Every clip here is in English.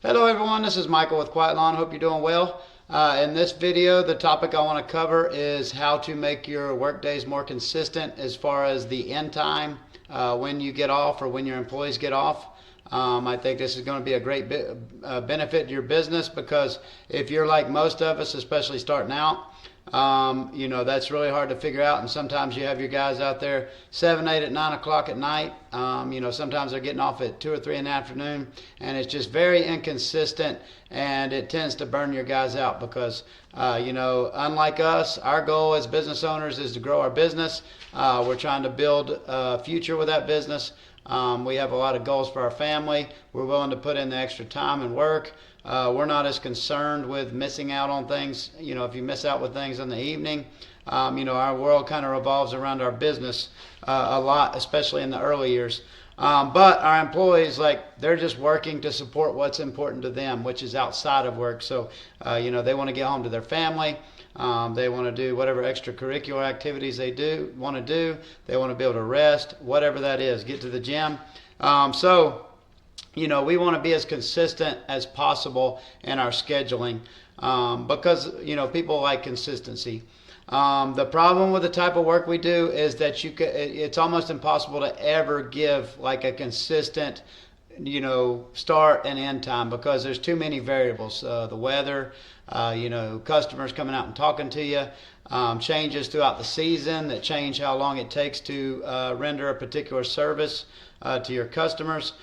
Hello everyone, this is Michael with Quiet Lawn. Hope you're doing well. In this video, the topic I want to cover is how to make your work days more consistent as far as the end time, when you get off or when your employees get off. I think this is going to be a great benefit to your business, because if you're like most of us, especially starting out, that's really hard to figure out, and sometimes you have your guys out there 7, 8, 9 o'clock at night. Sometimes they're getting off at 2 or 3 in the afternoon, and it's just very inconsistent, and it tends to burn your guys out because, unlike us, our goal as business owners is to grow our business. We're trying to build a future with that business. We have a lot of goals for our family. We're willing to put in the extra time and work. We're not as concerned with missing out on things. If you miss out with things in the evening, our world kind of revolves around our business a lot, especially in the early years. But our employees, they're just working to support what's important to them, which is outside of work. So, they want to get home to their family. They want to do whatever extracurricular activities they want to do. They want to be able to rest, whatever that is, get to the gym. We want to be as consistent as possible in our scheduling, because, people like consistency. The problem with the type of work we do is that it's almost impossible to ever give like a consistent, start and end time, because there's too many variables. The weather, customers coming out and talking to you, changes throughout the season that change how long it takes to render a particular service to your customers.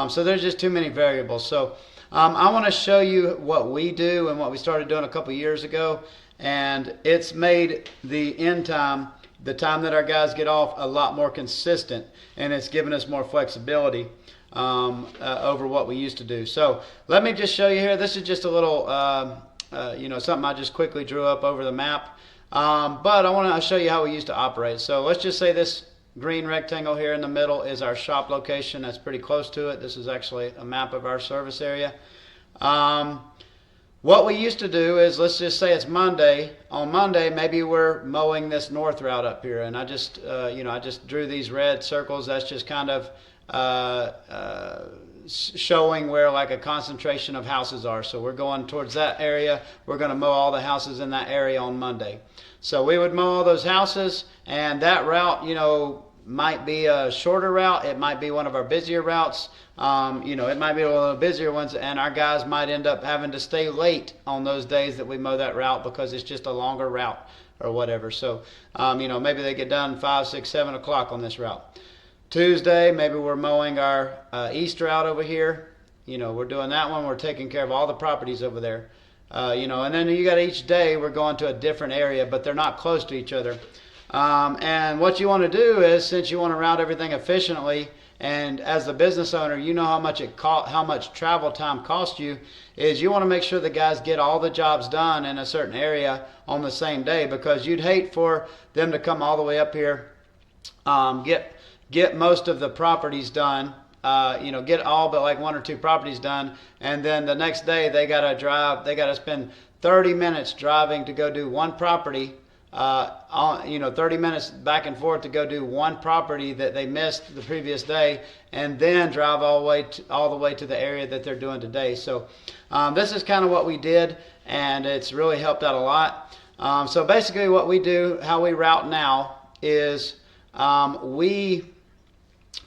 So there's just too many variables. So I want to show you what we do and what we started doing a couple years ago, and it's made the end time, the time that our guys get off, a lot more consistent, and it's given us more flexibility over what we used to do. So let me just show you here. This is just a little something I just quickly drew up over the map, but I want to show you how we used to operate. So let's just say this green rectangle here in the middle is our shop location. That's pretty close to it. This is actually a map of our service area. What we used to do is, let's just say it's Monday. On Monday, maybe we're mowing this north route up here, and I just drew these red circles. That's just kind of showing where like a concentration of houses are. So we're going towards that area. We're going to mow all the houses in that area on Monday. So we would mow all those houses, and that route, might be a shorter route. It might be one of our busier routes. It might be one of the busier ones, and our guys might end up having to stay late on those days that we mow that route because it's just a longer route or whatever. So, maybe they get done 5, 6, 7 o'clock on this route. Tuesday, maybe we're mowing our east route over here. We're doing that one. We're taking care of all the properties over there. And then you got each day we're going to a different area, but they're not close to each other. And what you want to do is, since you want to route everything efficiently, and as the business owner, how much travel time costs you, is you want to make sure the guys get all the jobs done in a certain area on the same day, because you'd hate for them to come all the way up here, get most of the properties done, get all but like 1 or 2 properties done, and then the next day they got to spend 30 minutes driving to go do one property, 30 minutes back and forth to go do one property that they missed the previous day, and then drive all the way to the area that they're doing today. So this is kind of what we did, and it's really helped out a lot. So basically what we do, how we route now, is we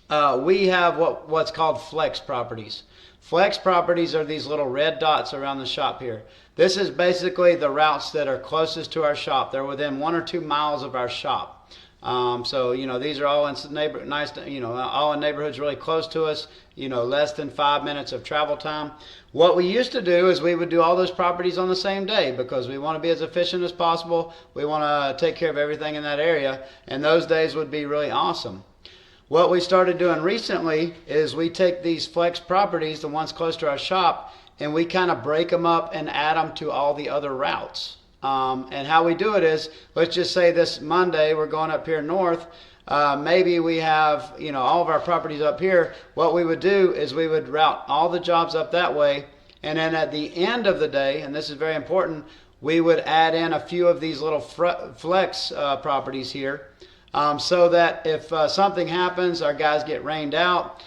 have what's called flex properties. Flex properties are these little red dots around the shop here. This is basically the routes that are closest to our shop. They're within 1 or 2 miles of our shop. So these are all in all in neighborhoods really close to us. Less than 5 minutes of travel time. What we used to do is we would do all those properties on the same day, because we want to be as efficient as possible. We want to take care of everything in that area, and those days would be really awesome. What we started doing recently is we take these flex properties, the ones close to our shop, and we kind of break them up and add them to all the other routes. And how we do it is, let's just say this Monday we're going up here north. Maybe we have all of our properties up here. What we would do is we would route all the jobs up that way, and then at the end of the day, and this is very important, we would add in a few of these little flex properties here. So that if something happens, our guys get rained out,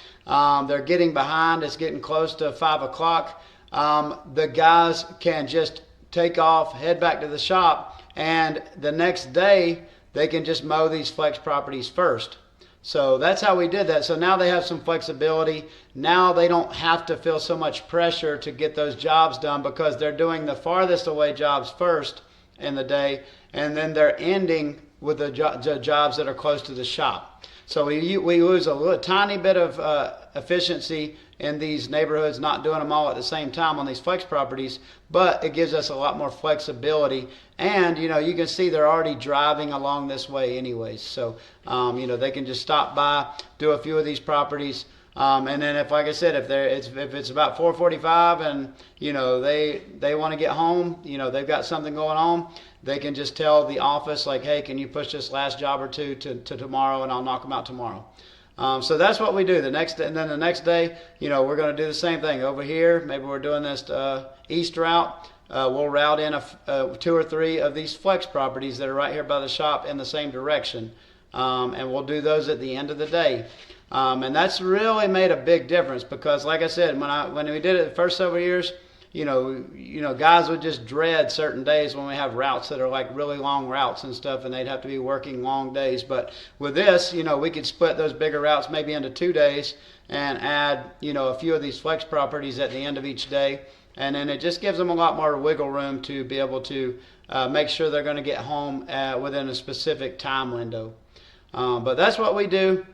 they're getting behind, it's getting close to 5 o'clock, the guys can just take off, head back to the shop, and the next day they can just mow these flex properties first. So that's how we did that. So now they have some flexibility. Now they don't have to feel so much pressure to get those jobs done, because they're doing the farthest away jobs first in the day, and then they're ending with the jobs that are close to the shop. So we lose a tiny bit of efficiency in these neighborhoods, not doing them all at the same time on these flex properties, but it gives us a lot more flexibility. And you can see they're already driving along this way anyways, so they can just stop by, do a few of these properties, and then if, like I said, if it's about 4:45 and they want to get home, they've got something going on, they can just tell the office, like, hey, can you push this last job or two to tomorrow, and I'll knock them out tomorrow. So that's what we do. And then the next day, we're going to do the same thing over here. Maybe we're doing this east route. We'll route in 2 or 3 of these flex properties that are right here by the shop in the same direction, and we'll do those at the end of the day. And that's really made a big difference, because, like I said, when we did it the first several years, guys would just dread certain days when we have routes that are like really long routes and stuff, and they'd have to be working long days. But with this, we could split those bigger routes maybe into 2 days and add, a few of these flex properties at the end of each day. And then it just gives them a lot more wiggle room to be able to make sure they're going to get home within a specific time window. But that's what we do.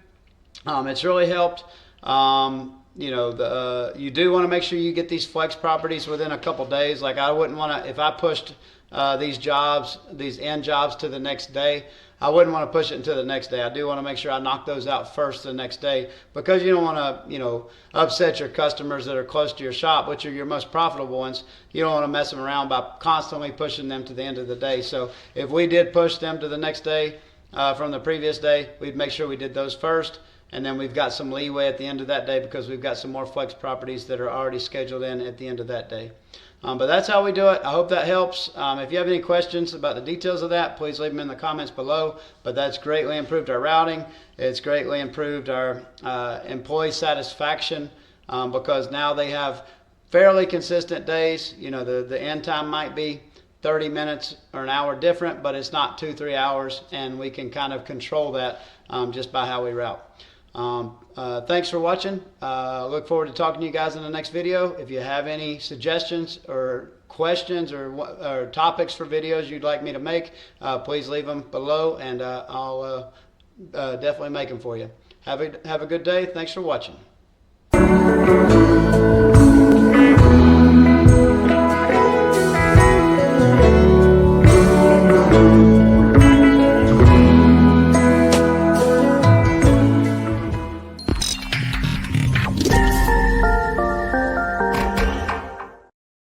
It's really helped. You do want to make sure you get these flex properties within a couple days. Like, I wouldn't want to, if I pushed these end jobs to the next day, I wouldn't want to push it until the next day. I do want to make sure I knock those out first the next day, because you don't want to, upset your customers that are close to your shop, which are your most profitable ones. You don't want to mess them around by constantly pushing them to the end of the day. So if we did push them to the next day from the previous day, we'd make sure we did those first. And then we've got some leeway at the end of that day, because we've got some more flex properties that are already scheduled in at the end of that day. But that's how we do it. I hope that helps. If you have any questions about the details of that, please leave them in the comments below. But that's greatly improved our routing. It's greatly improved our employee satisfaction, because now they have fairly consistent days. The end time might be 30 minutes or an hour different, but it's not 2-3 hours, and we can kind of control that just by how we route. Thanks for watching. Look forward to talking to you guys in the next video. If you have any suggestions or questions or topics for videos you'd like me to make, please leave them below, and I'll definitely make them for you. Have a good day. Thanks for watching.